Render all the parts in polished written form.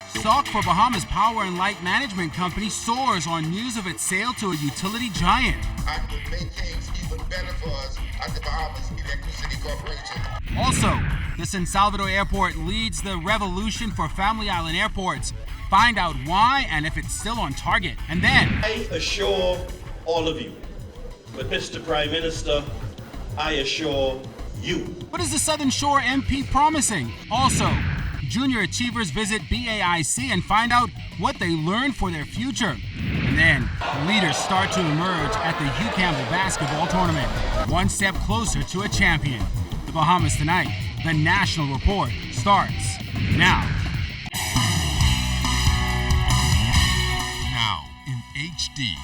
Stock for Bahamas Power and Light Management Company soars on news of its sale to a utility giant. And will make things even better for us at the Bahamas Electricity Corporation. Also, the San Salvador Airport leads the revolution for Family Island airports. Find out why and if it's still on target. And then, I assure all of you, but Mr. Prime Minister, I assure you. What is the Southern Shore MP promising? Also, junior achievers visit BAIC and find out what they learned for their future. And then, leaders start to emerge at the Hugh Campbell basketball tournament, one step closer to a champion. The Bahamas Tonight, the National Report, starts now. Now in HD.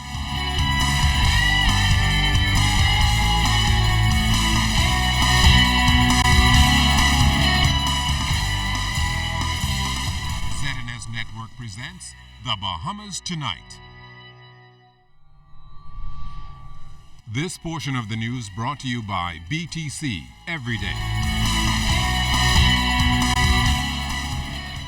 Network presents The Bahamas Tonight. This portion of the news brought to you by BTC Every Day.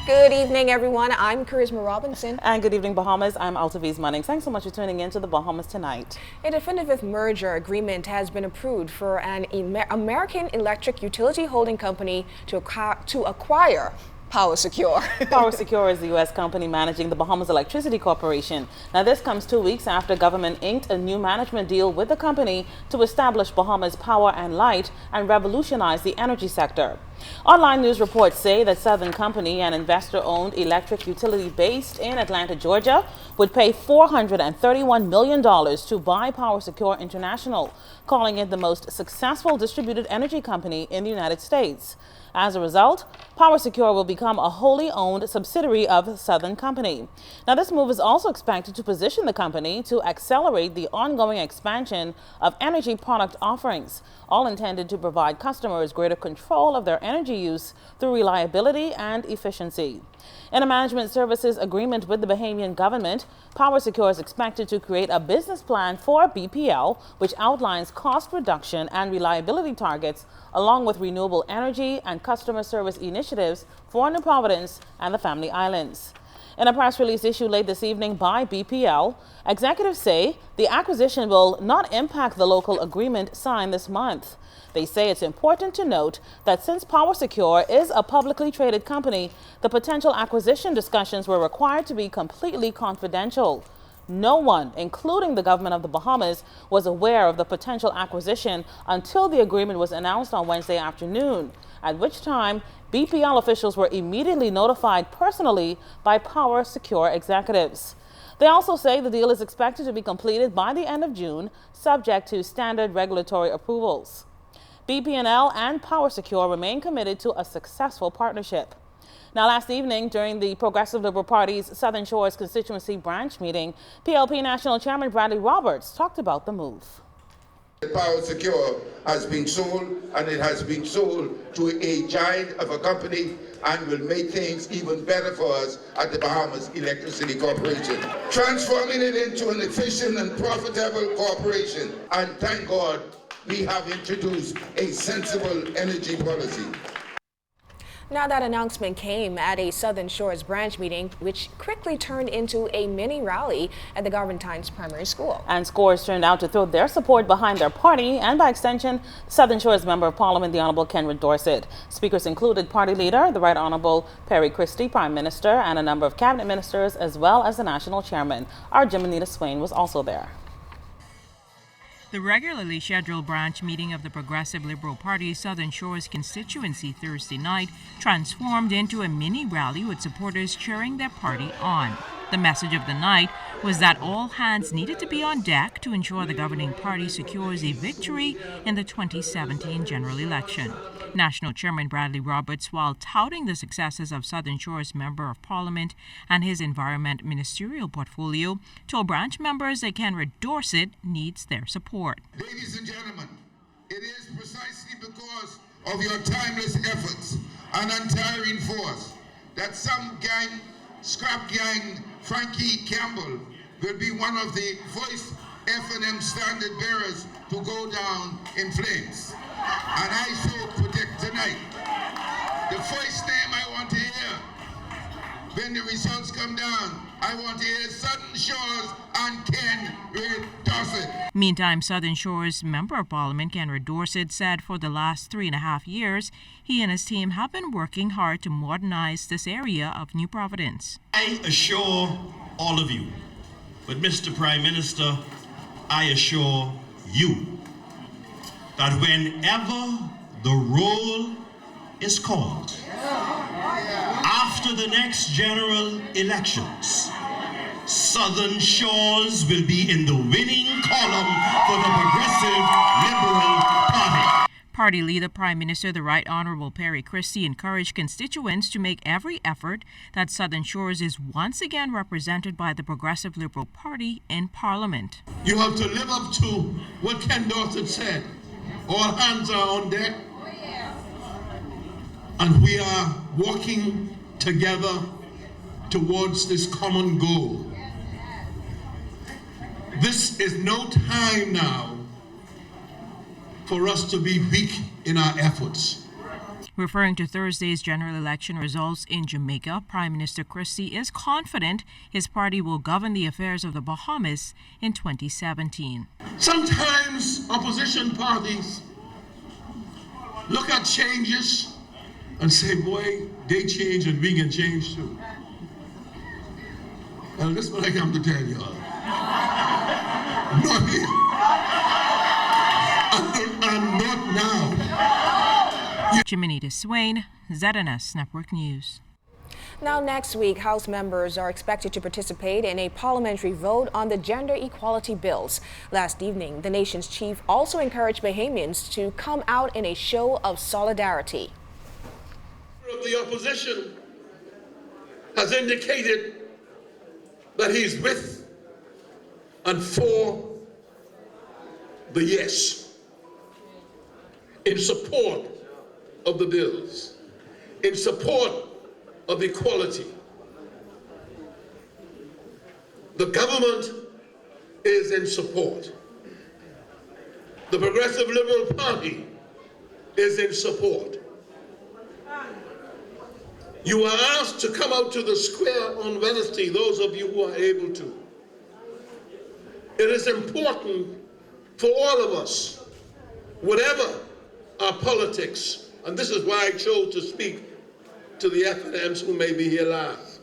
Good evening, everyone. I'm Charisma Robinson. And good evening, Bahamas. I'm Altaviz Munnings. Thanks so much for tuning in to the Bahamas Tonight. A definitive merger agreement has been approved for an American electric utility holding company to acquire PowerSecure. PowerSecure is the U.S. company managing the Bahamas Electricity Corporation. Now, this comes 2 weeks after government inked a new management deal with the company to establish Bahamas Power and Light and revolutionize the energy sector. Online news reports say that Southern Company, an investor-owned electric utility based in Atlanta, Georgia, would pay $431 million to buy PowerSecure International, calling it the most successful distributed energy company in the United States. As a result, PowerSecure will become a wholly owned subsidiary of Southern Company. Now, this move is also expected to position the company to accelerate the ongoing expansion of energy product offerings, all intended to provide customers greater control of their energy use through reliability and efficiency. In a management services agreement with the Bahamian government, PowerSecure is expected to create a business plan for BPL, which outlines cost reduction and reliability targets, along with renewable energy and customer service initiatives for New Providence and the Family Islands. In a press release issued late this evening by BPL, executives say the acquisition will not impact the local agreement signed this month. They say it's important to note that since PowerSecure is a publicly traded company, the potential acquisition discussions were required to be completely confidential. No one, including the government of the Bahamas, was aware of the potential acquisition until the agreement was announced on Wednesday afternoon, at which time BPL officials were immediately notified personally by PowerSecure executives. They also say the deal is expected to be completed by the end of June, subject to standard regulatory approvals. BPL and PowerSecure remain committed to a successful partnership. Now, last evening, during the Progressive Liberal Party's Southern Shores constituency branch meeting, PLP National Chairman Bradley Roberts talked about the move. PowerSecure has been sold, and it has been sold to a giant of a company and will make things even better for us at the Bahamas Electricity Corporation, transforming it into an efficient and profitable corporation. And thank God we have introduced a sensible energy policy. Now, that announcement came at a Southern Shores branch meeting, which quickly turned into a mini rally at the Garventine's primary school. And scores turned out to throw their support behind their party and, by extension, Southern Shores Member of Parliament, the Honorable Kenred Dorset. Speakers included Party Leader, the Right Honorable Perry Christie, Prime Minister, and a number of cabinet ministers, as well as the National Chairman. Our Jimenita Swain was also there. The regularly scheduled branch meeting of the Progressive Liberal Party's Southern Shores constituency Thursday night transformed into a mini rally with supporters cheering their party on. The message of the night was that all hands needed to be on deck to ensure the governing party secures a victory in the 2017 general election. National Chairman Bradley Roberts, while touting the successes of Southern Shores Member of Parliament and his environment ministerial portfolio, told branch members that Kenred Dorset needs their support. Ladies and gentlemen, it is precisely because of your timeless efforts and untiring force that some gang, scrap gang, Frankie Campbell, will be one of the first F&M standard bearers to go down in flames. And I so predict tonight, the first name I want to hear when the results come down, I want to hear Southern Shores and Ken Red Dorset. Meantime, Southern Shores Member of Parliament Ken Red Dorset said for the last 3.5 years, he and his team have been working hard to modernize this area of New Providence. I assure all of you, but Mr. Prime Minister, I assure you that whenever the roll is called, after the next general elections, Southern Shores will be in the winning column for the Progressive Liberal Party. Party leader Prime Minister the Right Honourable Perry Christie encouraged constituents to make every effort that Southern Shores is once again represented by the Progressive Liberal Party in Parliament. You have to live up to what Ken Dorset said. All hands are on deck. And we are working together towards this common goal. This is no time now for us to be weak in our efforts. Referring to Thursday's general election results in Jamaica, Prime Minister Christie is confident his party will govern the affairs of the Bahamas in 2017. Sometimes opposition parties look at changes and say, boy, they change and we can change too. Well, this is what I come to tell you all. Not here. And not now. Jiminita Swain, ZNS Network News. Now, next week, House members are expected to participate in a parliamentary vote on the gender equality bills. Last evening, the nation's chief also encouraged Bahamians to come out in a show of solidarity. The opposition has indicated that he's with and for the yes, in support of the bills, in support of equality. The government is in support. The Progressive Liberal Party is in support. You are asked to come out to the square on Wednesday, those of you who are able to. It is important for all of us, whatever our politics, and this is why I chose to speak to the FNMs who may be here live.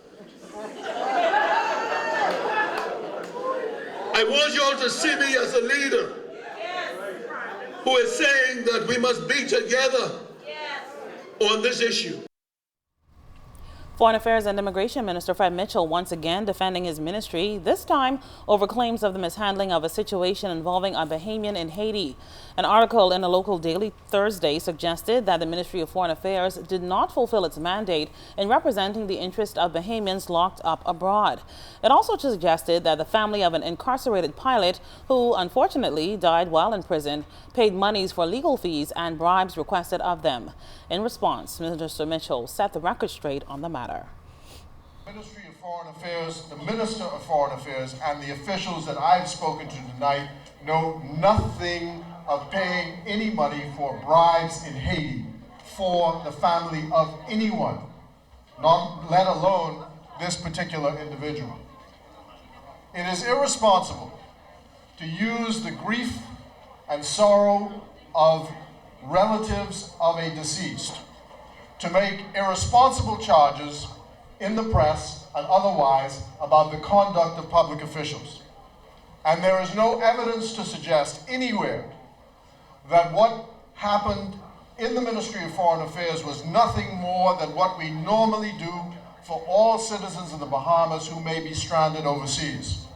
I want you all to see me as a leader who is saying that we must be together on this issue. Foreign Affairs and Immigration Minister Fred Mitchell once again defending his ministry, this time over claims of the mishandling of a situation involving a Bahamian in Haiti. An article in a local daily Thursday suggested that the Ministry of Foreign Affairs did not fulfill its mandate in representing the interest of Bahamians locked up abroad. It also suggested that the family of an incarcerated pilot who unfortunately died while in prison paid monies for legal fees and bribes requested of them. In response, Minister Mitchell set the record straight on the matter. Ministry of Foreign Affairs, the Minister of Foreign Affairs, and the officials that I've spoken to tonight know nothing of paying any money for bribes in Haiti for the family of anyone, not let alone this particular individual. It is irresponsible to use the grief and sorrow of relatives of a deceased to make irresponsible charges in the press and otherwise about the conduct of public officials. And there is no evidence to suggest anywhere that what happened in the Ministry of Foreign Affairs was nothing more than what we normally do for all citizens of the Bahamas who may be stranded overseas.